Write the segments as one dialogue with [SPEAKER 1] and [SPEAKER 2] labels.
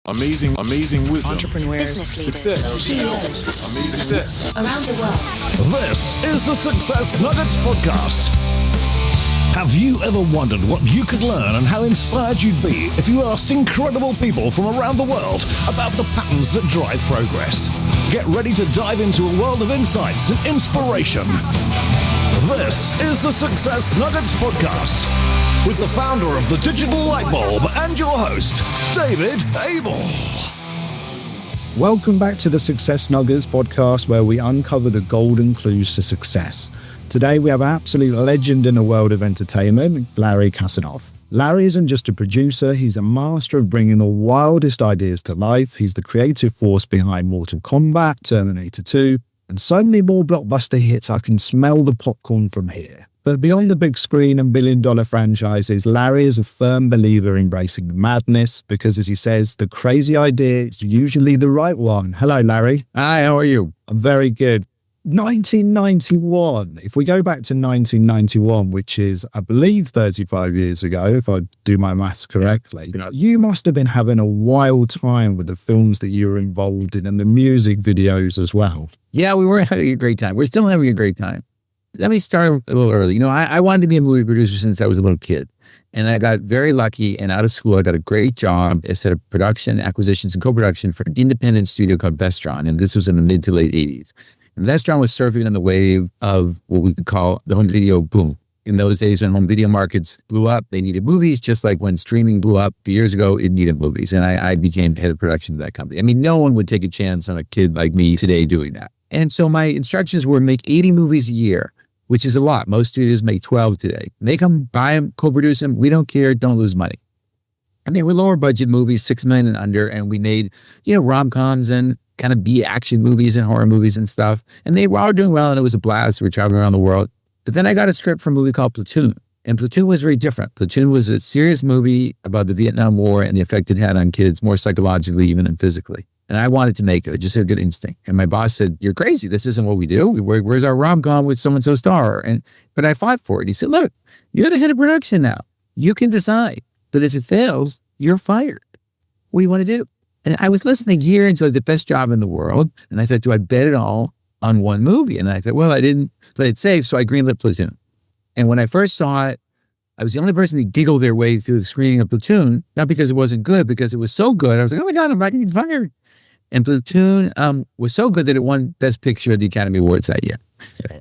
[SPEAKER 1] Amazing wisdom.
[SPEAKER 2] Entrepreneurs,
[SPEAKER 3] business leaders,
[SPEAKER 1] Success.
[SPEAKER 3] CEOs,
[SPEAKER 1] Amazing success.
[SPEAKER 3] around the world.
[SPEAKER 4] This is the Success Nuggets Podcast. Have you ever wondered what you could learn and how inspired you'd be if you asked incredible people from around the world about the patterns that drive progress? Get ready to dive into a world of insights and inspiration. This is the Success Nuggets Podcast with the founder of the Digital Lightbulb and your host, David Abel.
[SPEAKER 5] Welcome back to the Success Nuggets Podcast, where we uncover the golden clues to success. Today we have an absolute legend in the world of entertainment, Larry Kasanoff. Larry isn't just a producer, he's a master of bringing the wildest ideas to life. He's the creative force behind Mortal Kombat, Terminator 2, and so many more blockbuster hits. I can smell the popcorn from here. But beyond the big screen and billion-dollar franchises, Larry is a firm believer in embracing the madness because, as he says, the crazy idea is usually the right one. Hello, Larry.
[SPEAKER 6] Hi, how are you?
[SPEAKER 5] I'm very good. 1991. If we go back to 1991, which is, I believe, 35 years ago, if I do my maths correctly, you must have been having a wild time with the films that you were involved in and the music videos as well.
[SPEAKER 6] Yeah, we were having a great time. We're still having a great time. Let me start a little early. I wanted to be a movie producer since I was a little kid. And I got very lucky, and out of school, I got a great job as head of production, acquisitions, and co-production for an independent studio called Vestron. And this was in the mid to late 80s. And Vestron was surfing on the wave of what we could call the home video boom. In those days, when home video markets blew up, they needed movies, just like when streaming blew up a few years ago, it needed movies. And I became head of production of that company. I mean, no one would take a chance on a kid like me today doing that. And so my instructions were make 80 movies a year, which is a lot. Most studios make 12 today. Make them, buy them, co-produce them. We don't care. Don't lose money. And they were lower budget movies, $6 million and under. And we made, rom-coms and kind of B-action movies and horror movies and stuff. And they were all doing well, and it was a blast. We were traveling around the world. But then I got a script for a movie called Platoon. And Platoon was very different. Platoon was a serious movie about the Vietnam War and the effect it had on kids, more psychologically even than physically. And I wanted to make it. I just had a good instinct. And my boss said, "You're crazy. This isn't what we do. Where's our rom-com with so-and-so star?" But I fought for it. He said, "Look, you're the head of production now. You can decide. But if it fails, you're fired. What do you want to do?" And I was listening here into the best job in the world. And I thought, do I bet it all on one movie? And I thought, well, I didn't play it safe, so I greenlit Platoon. And when I first saw it, I was the only person to giggle their way through the screening of Platoon, not because it wasn't good, because it was so good. I was like, oh my God, I'm not getting fired. And Platoon was so good that it won Best Picture at the Academy Awards that year.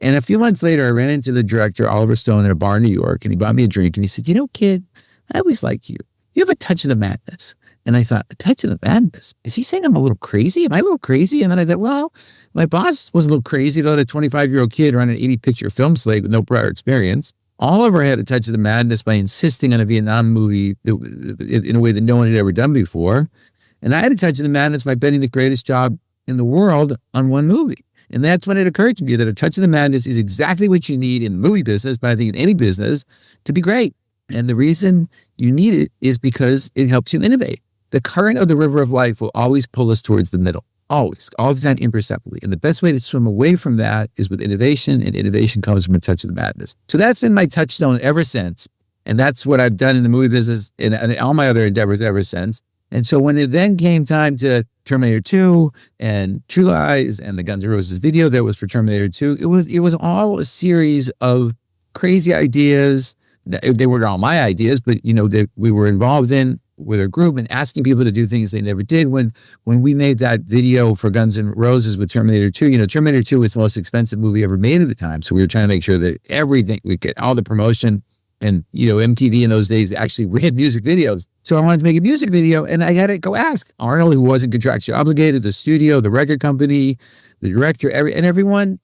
[SPEAKER 6] And a few months later, I ran into the director, Oliver Stone, in a bar in New York, and he bought me a drink, and he said, kid, I always liked you. You have a touch of the madness. And I thought, a touch of the madness? Is he saying I'm a little crazy? Am I a little crazy? And then I thought, well, my boss was a little crazy to let a 25-year-old kid run an 80-picture film slate with no prior experience. Oliver had a touch of the madness by insisting on a Vietnam movie in a way that no one had ever done before. And I had a touch of the madness by betting the greatest job in the world on one movie. And that's when it occurred to me that a touch of the madness is exactly what you need in the movie business, but I think in any business, to be great. And the reason you need it is because it helps you innovate. The current of the river of life will always pull us towards the middle. Always. All the time, imperceptibly. And the best way to swim away from that is with innovation, and innovation comes from a touch of the madness. So that's been my touchstone ever since. And that's what I've done in the movie business and all my other endeavors ever since. And so when it then came time to Terminator 2 and True Lies and the Guns N' Roses video that was for Terminator 2, it was all a series of crazy ideas. They weren't all my ideas, but that we were involved in with a group and asking people to do things they never did. When we made that video for Guns N' Roses with Terminator 2, Terminator 2 was the most expensive movie ever made at the time. So we were trying to make sure that everything, we get all the promotion. And, MTV in those days actually ran music videos. So I wanted to make a music video, and I had to go ask Arnold, who wasn't contractually obligated, the studio, the record company, the director, everyone,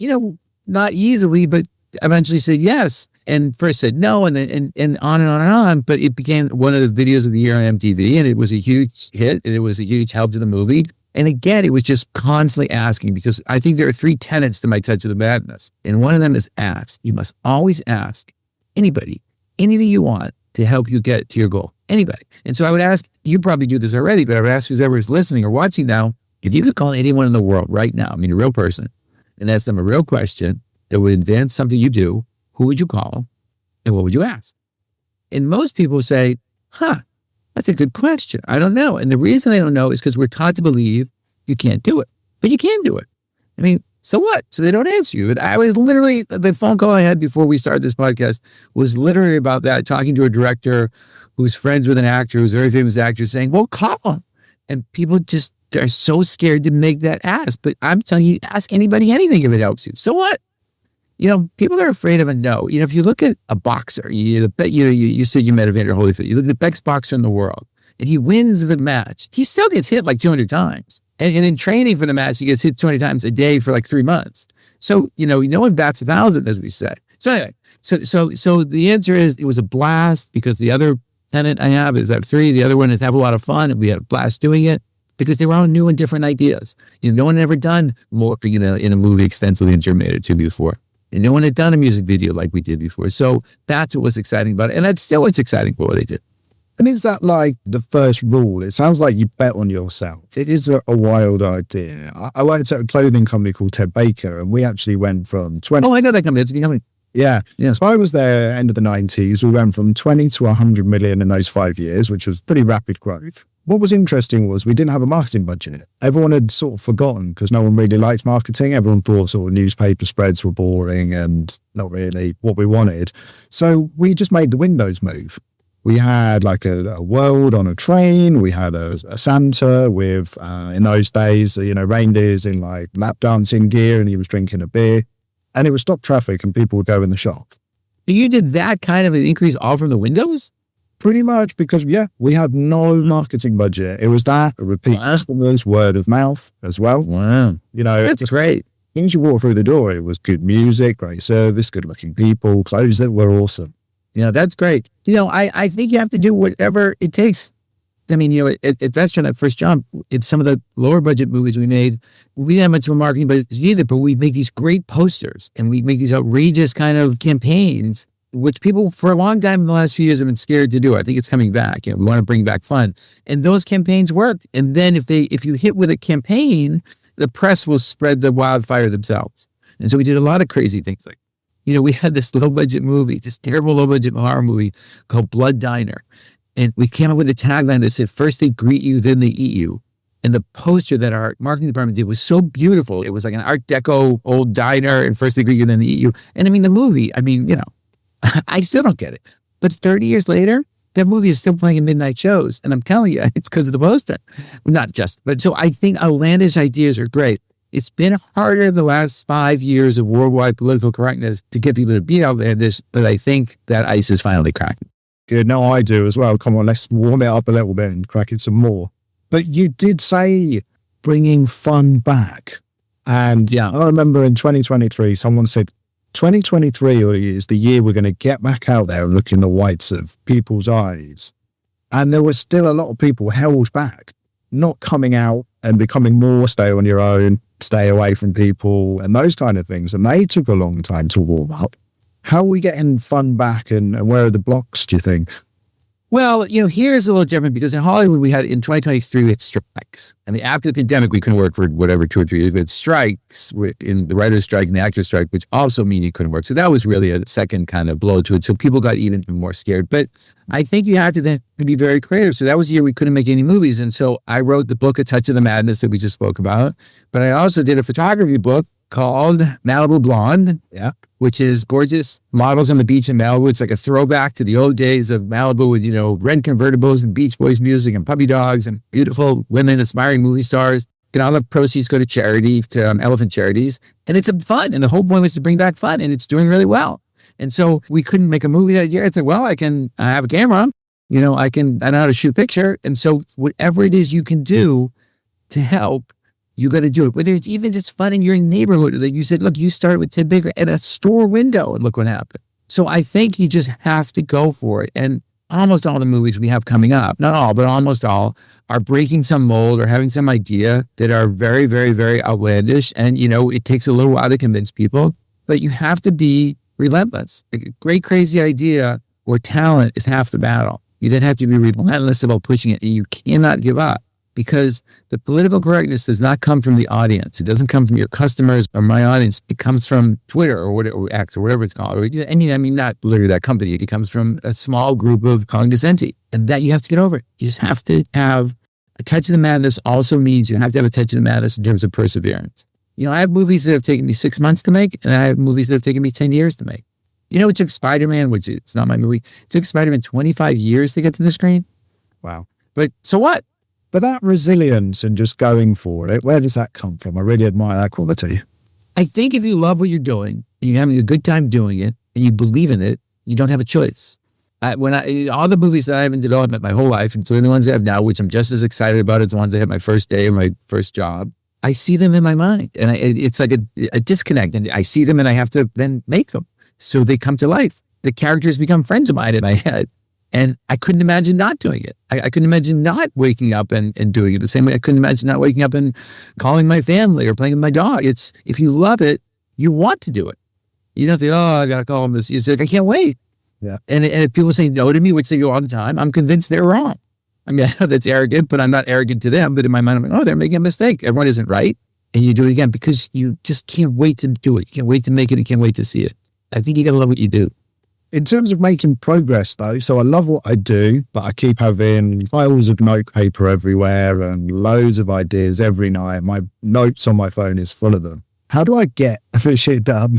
[SPEAKER 6] not easily, but eventually said yes. And first said no, and then and on and on and on. But it became one of the videos of the year on MTV, and it was a huge hit, and it was a huge help to the movie. And again, it was just constantly asking, because I think there are 3 tenets to my touch of the madness. And one of them is ask. You must always ask anybody, anything you want to help you get to your goal. Anybody. And so I would ask, you probably do this already, but I would ask whoever is listening or watching now, if you could call anyone in the world right now, a real person, and ask them a real question that would advance something you do, who would you call and what would you ask? And most people say, That's a good question. I don't know. And the reason I don't know is because we're taught to believe you can't do it, but you can do it. I mean, so what? So they don't answer you. But I was literally, the phone call I had before we started this podcast was literally about that, talking to a director who's friends with an actor, who's a very famous actor, saying, well, call him. And people just, they're so scared to make that ask. But I'm telling you, ask anybody anything if it helps you. So what? People are afraid of a no. If you look at a boxer, you said you met Evander Holyfield. You look at the best boxer in the world, and he wins the match. He still gets hit like 200 times. And in training for the match, he gets hit 20 times a day for like 3 months. So, no one bats 1,000, as we say. So anyway, so the answer is it was a blast, because the other tenet I have is I have 3. The other one is have a lot of fun, and we had a blast doing it because they were all new and different ideas. No one had ever done more, in a movie extensively in Terminator 2 before. And no one had done a music video like we did before. So that's what was exciting about it. And that's still what's exciting about what they did.
[SPEAKER 5] And is that like the first rule? It sounds like you bet on yourself. It is a wild idea. I worked at a clothing company called Ted Baker, and we actually went from 20...
[SPEAKER 6] Oh, I know that company. It's a company.
[SPEAKER 5] Yeah.
[SPEAKER 6] Yeah.
[SPEAKER 5] So I was there end of the 90s. We went from 20 to 100 million in those 5 years, which was pretty rapid growth. What was interesting was we didn't have a marketing budget. Everyone had sort of forgotten because no one really liked marketing. Everyone thought sort of newspaper spreads were boring and not really what we wanted. So we just made the windows move. We had like a world on a train. We had a Santa with, in those days, reindeers in like lap dancing gear, and he was drinking a beer. And it would stop traffic and people would go in the shop.
[SPEAKER 6] You did that kind of an increase all from the windows?
[SPEAKER 5] Pretty much, because, we had no marketing budget. It was that, repeat customers, word of mouth as well.
[SPEAKER 6] Wow. That's great.
[SPEAKER 5] Things you walk through the door, it was good music, great service, good looking people, clothes that were awesome.
[SPEAKER 6] That's great. I think you have to do whatever it takes. I mean, at Vestron, at First Jump, it's some of the lower budget movies we made. We didn't have much of a marketing budget either, but we make these great posters and we make these outrageous kind of campaigns, which people for a long time in the last few years have been scared to do. I think it's coming back. We want to bring back fun. And those campaigns work. And then if you hit with a campaign, the press will spread the wildfire themselves. And so we did a lot of crazy things. Like, we had this low budget movie, this terrible low budget horror movie called Blood Diner. And we came up with a tagline that said, first they greet you, then they eat you. And the poster that our marketing department did was so beautiful. It was like an Art Deco old diner, and first they greet you, then they eat you. And the movie, I still don't get it. But 30 years later, that movie is still playing in midnight shows. And I'm telling you, it's because of the poster. Not just, but so I think outlandish ideas are great. It's been harder the last 5 years of worldwide political correctness to get people to be outlandish, but I think that ice is finally cracking.
[SPEAKER 5] Good. No, I do as well. Come on, let's warm it up a little bit and crack it some more. But you did say bringing fun back. And I remember in 2023, someone said, 2023 is the year we're going to get back out there and look in the whites of people's eyes. And there was still a lot of people held back, not coming out and becoming more stay on your own, stay away from people and those kind of things. And they took a long time to warm up. How are we getting fun back and where are the blocks, do you think?
[SPEAKER 6] Well, here's a little different because in Hollywood, in 2023, we had strikes. I mean, after the pandemic, we couldn't work for whatever, 2 or 3 years. We had strikes in the writer's strike and the actor's strike, which also mean you couldn't work. So that was really a second kind of blow to it. So people got even more scared. But I think you had to then be very creative. So that was the year we couldn't make any movies. And so I wrote the book, A Touch of the Madness, that we just spoke about. But I also did a photography book called Malibu Blonde, which is gorgeous models on the beach in Malibu. It's like a throwback to the old days of Malibu with, red convertibles and Beach Boys music and puppy dogs and beautiful women, aspiring movie stars. And all the proceeds go to charity, to elephant charities. And it's fun. And the whole point was to bring back fun. And it's doing really well. And so we couldn't make a movie that year. I thought, well, I have a camera. I know how to shoot a picture. And so whatever it is you can do to help, you got to do it. Whether it's even just fun in your neighborhood. Like you said, look, you started with Ted Baker at a store window and look what happened. So I think you just have to go for it. And almost all the movies we have coming up, not all, but almost all, are breaking some mold or having some idea that are very, very, very outlandish. And, it takes a little while to convince people, but you have to be relentless. Like a great, crazy idea or talent is half the battle. You then have to be relentless about pushing it, and you cannot give up. because the political correctness does not come from the audience. It doesn't come from your customers or my audience. It comes from Twitter or whatever, or X or whatever it's called. I mean, not literally that company. It comes from a small group of cognoscenti, and that you have to get over it. You just have to have a touch of the madness. Also means you have to have a touch of the madness in terms of perseverance. I have movies that have taken me 6 months to make, and I have movies that have taken me 10 years to make. It took Spider-Man, which it's not my movie, it took Spider-Man 25 years to get to the screen.
[SPEAKER 5] Wow.
[SPEAKER 6] But so what?
[SPEAKER 5] But that resilience and just going for it, where does that come from? I really admire that quality.
[SPEAKER 6] I think if you love what you're doing and you're having a good time doing it and you believe in it, you don't have a choice. All the movies that I have in development my whole life, including the ones I have now, which I'm just as excited about as the ones I had my first day of my first job, I see them in my mind. And it's like a disconnect. And I see them and I have to then make them. So they come to life. The characters become friends of mine in my head. And I couldn't imagine not doing it. I couldn't imagine not waking up and doing it the same way I couldn't imagine not waking up and calling my family or playing with my dog. It's, if you love it, you want to do it. You don't think, I got to call them this. You're like, I can't wait.
[SPEAKER 5] Yeah.
[SPEAKER 6] And if people say no to me, which they do all the time, I'm convinced they're wrong. I mean, I know that's arrogant, but I'm not arrogant to them. But in my mind, I'm like, they're making a mistake. Everyone isn't right. And you do it again because you just can't wait to do it. You can't wait to make it. You can't wait to see it. I think you got to love what you do.
[SPEAKER 5] In terms of making progress, though, so I love what I do, but I keep having piles of note paper everywhere and loads of ideas every night. My notes on my phone is full of them. How do I get this shit done?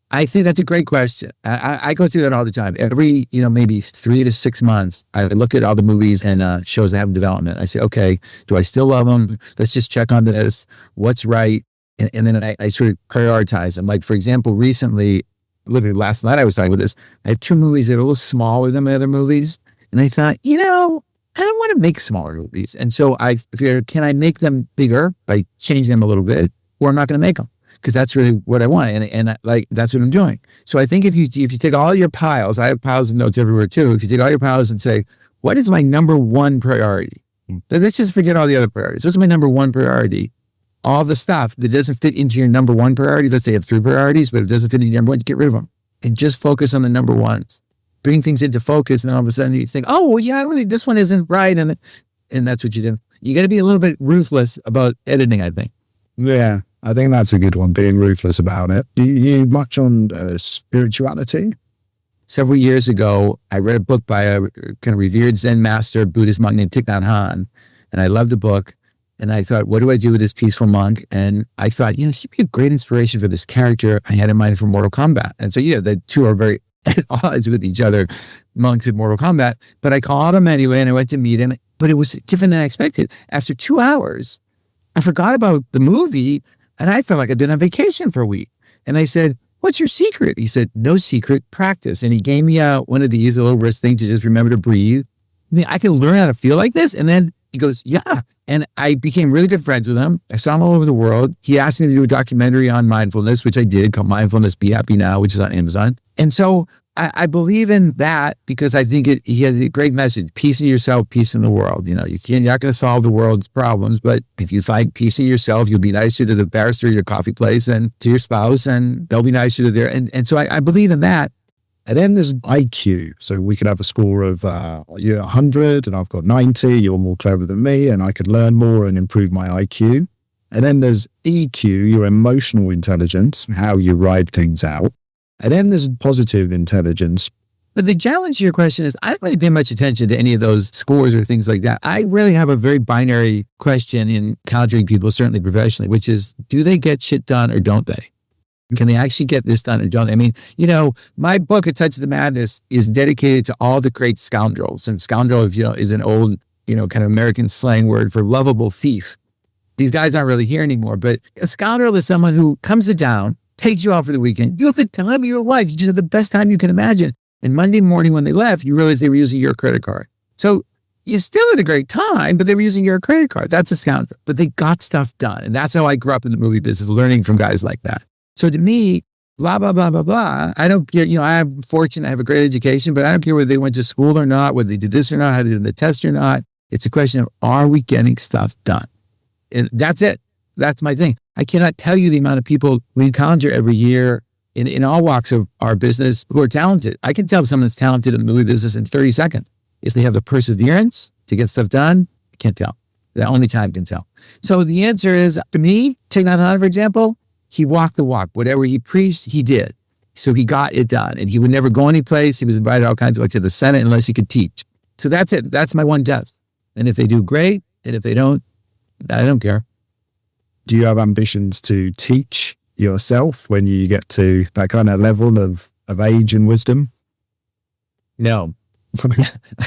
[SPEAKER 6] I think that's a great question. I go through that all the time. Every, maybe 3 to 6 months, I look at all the movies and shows I have in development. I say, okay, do I still love them? Let's just check on this. What's right? And then I sort of prioritize them. Like, for example, recently, literally last night I was talking about this. I have 2 movies that are a little smaller than my other movies. And I thought, I don't want to make smaller movies. And so I figured, can I make them bigger by changing them a little bit? Or I'm not going to make them because that's really what I want. And that's what I'm doing. So I think if you take all your piles, I have piles of notes everywhere too. If you take all your piles and say, what is my number one priority? Let's just forget all the other priorities. What's my number one priority? All the stuff that doesn't fit into your number one priority, let's say you have 3 priorities, but it doesn't fit into your number one, get rid of them and just focus on the number ones. Bring things into focus, and then all of a sudden you think, this one isn't right, and that's what you do. You got to be a little bit ruthless about editing, I think.
[SPEAKER 5] Yeah, I think that's a good one, being ruthless about it. Do you much on spirituality?
[SPEAKER 6] Several years ago, I read a book by a kind of revered Zen master, Buddhist monk named Thich Nhat Hanh, and I loved the book. And I thought, what do I do with this peaceful monk? And I thought, he'd be a great inspiration for this character I had in mind for Mortal Kombat. And so, the 2 are very at odds with each other, monks in Mortal Kombat. But I called him anyway, and I went to meet him. But it was different than I expected. After 2 hours, I forgot about the movie, and I felt like I'd been on vacation for a week. And I said, what's your secret? He said, no secret, practice. And he gave me one of these, a little wrist thing to just remember to breathe. I can learn how to feel like this. And then he goes, yeah. And I became really good friends with him. I saw him all over the world. He asked me to do a documentary on mindfulness, which I did, called Mindfulness, Be Happy Now, which is on Amazon. And so I believe in that because I think he has a great message. Peace in yourself, peace in the world. You're not going to solve the world's problems, but if you find peace in yourself, you'll be nicer to the barrister at your coffee place and to your spouse, and they'll be nicer to their, and so I believe in that.
[SPEAKER 5] And then there's IQ. So we could have a score of you're 100 and I've got 90. You're more clever than me and I could learn more and improve my IQ. And then there's EQ, your emotional intelligence, how you ride things out. And then there's positive intelligence.
[SPEAKER 6] But the challenge to your question is I don't really pay much attention to any of those scores or things like that. I really have a very binary question in encountering people, certainly professionally, which is, do they get shit done or don't they? Can they actually get this done or don't they? I mean, my book, A Touch of the Madness, is dedicated to all the great scoundrels. And scoundrel, is an old, kind of American slang word for lovable thief. These guys aren't really here anymore, but a scoundrel is someone who comes to town, takes you out for the weekend. You have the time of your life. You just have the best time you can imagine. And Monday morning when they left, you realize they were using your credit card. So you still had a great time, but they were using your credit card. That's a scoundrel. But they got stuff done. And that's how I grew up in the movie business, learning from guys like that. So to me, blah, blah, blah, blah, blah. I don't care. I'm fortunate. I have a great education, but I don't care whether they went to school or not, whether they did this or not, how they did the test or not. It's a question of, are we getting stuff done? And that's it. That's my thing. I cannot tell you the amount of people we encounter every year in all walks of our business who are talented. I can tell if someone's talented in the movie business in 30 seconds. If they have the perseverance to get stuff done, I can't tell. The only time can tell. So the answer is, to me, Thich Nhat Hanh, for example, he walked the walk. Whatever he preached, he did. So he got it done. And he would never go anyplace. He was invited all kinds of like to the Senate unless he could teach. So that's it. That's my one test. And if they do, great. And if they don't, I don't care.
[SPEAKER 5] Do you have ambitions to teach yourself when you get to that kind of level of age and wisdom?
[SPEAKER 6] No,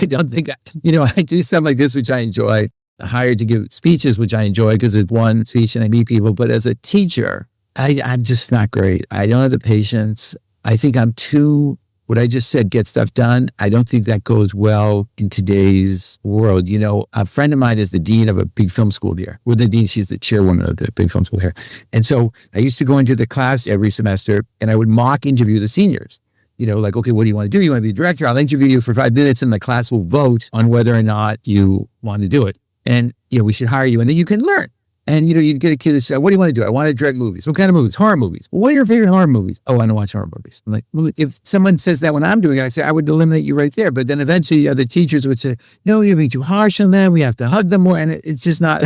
[SPEAKER 6] I don't think, I do something like this, which I enjoy. Hired to give speeches, which I enjoy because it's one speech and I meet people. But as a teacher, I'm just not great. I don't have the patience. I think I'm too, what I just said, get stuff done. I don't think that goes well in today's world. A friend of mine is the dean of a big film school here. Well, the dean, she's the chairwoman of the big film school here. And so I used to go into the class every semester and I would mock interview the seniors. Like, okay, what do you want to do? You want to be a director? I'll interview you for 5 minutes and the class will vote on whether or not you want to do it. And, we should hire you and then you can learn. And, you'd get a kid who said, what do you want to do? I want to direct movies. What kind of movies? Horror movies. Well, what are your favorite horror movies? Oh, I don't watch horror movies. I'm like, well, if someone says that when I'm doing it, I say, I would eliminate you right there. But then eventually the teachers would say, no, you're being too harsh on them. We have to hug them more. And it's just not,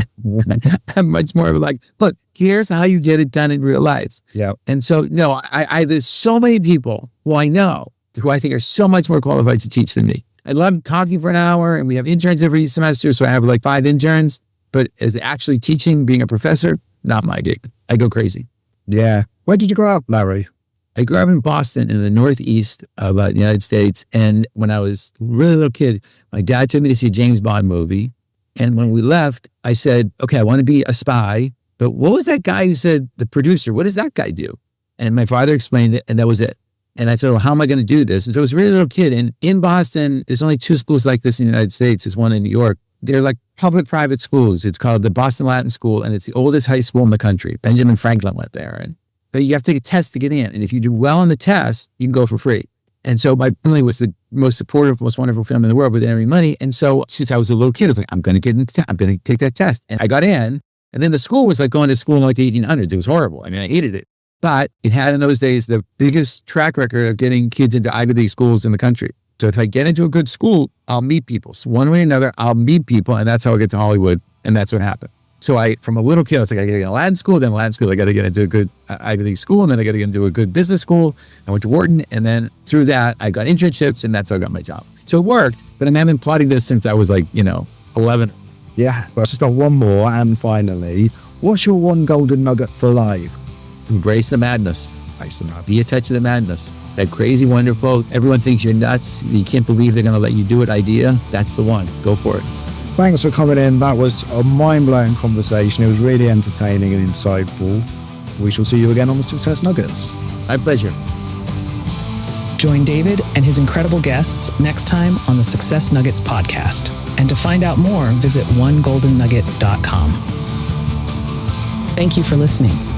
[SPEAKER 6] I'm much more of like, look, here's how you get it done in real life.
[SPEAKER 5] Yeah.
[SPEAKER 6] And so, no, there's so many people who I know who I think are so much more qualified to teach than me. I love talking for an hour and we have interns every semester. So I have like 5 interns, but as actually teaching, being a professor, not my gig. I go crazy.
[SPEAKER 5] Yeah. Where did you grow up, Larry?
[SPEAKER 6] I grew up in Boston in the Northeast of the United States. And when I was a really little kid, my dad took me to see a James Bond movie. And when we left, I said, okay, I want to be a spy. But what was that guy who said, the producer, what does that guy do? And my father explained it and that was it. And I said, well, how am I going to do this? And so I was a really little kid. And in Boston, there's only 2 schools like this in the United States. There's one in New York. They're like public-private schools. It's called the Boston Latin School, and it's the oldest high school in the country. Benjamin Franklin went there. But you have to take a test to get in. And if you do well on the test, you can go for free. And so my family was the most supportive, most wonderful family in the world with any money. And so since I was a little kid, I was like, I'm going to get into I'm going to take that test. And I got in. And then the school was like going to school in like the 1800s. It was horrible. I mean, I hated it. But it had in those days the biggest track record of getting kids into Ivy League schools in the country. So if I get into a good school, I'll meet people. So one way or another, I'll meet people, and that's how I get to Hollywood, and that's what happened. So from a little kid, I was like, I got to get into Latin school, then Latin school, I got to get into a good Ivy League school, and then I got to get into a good business school. I went to Wharton, and then through that, I got internships, and that's how I got my job. So it worked, but I've been plotting this since I was 11.
[SPEAKER 5] Yeah. Well, I've just got one more, and finally, what's your one golden nugget for life?
[SPEAKER 6] Embrace the madness.
[SPEAKER 5] Embrace the madness.
[SPEAKER 6] Be a touch of the madness. That crazy, wonderful, everyone thinks you're nuts, you can't believe they're going to let you do it idea. That's the one. Go for it.
[SPEAKER 5] Thanks for coming in. That was a mind-blowing conversation. It was really entertaining and insightful. We shall see you again on the Success Nuggets.
[SPEAKER 6] My pleasure.
[SPEAKER 3] Join David and his incredible guests next time on the Success Nuggets podcast. And to find out more, visit onegoldennugget.com. Thank you for listening.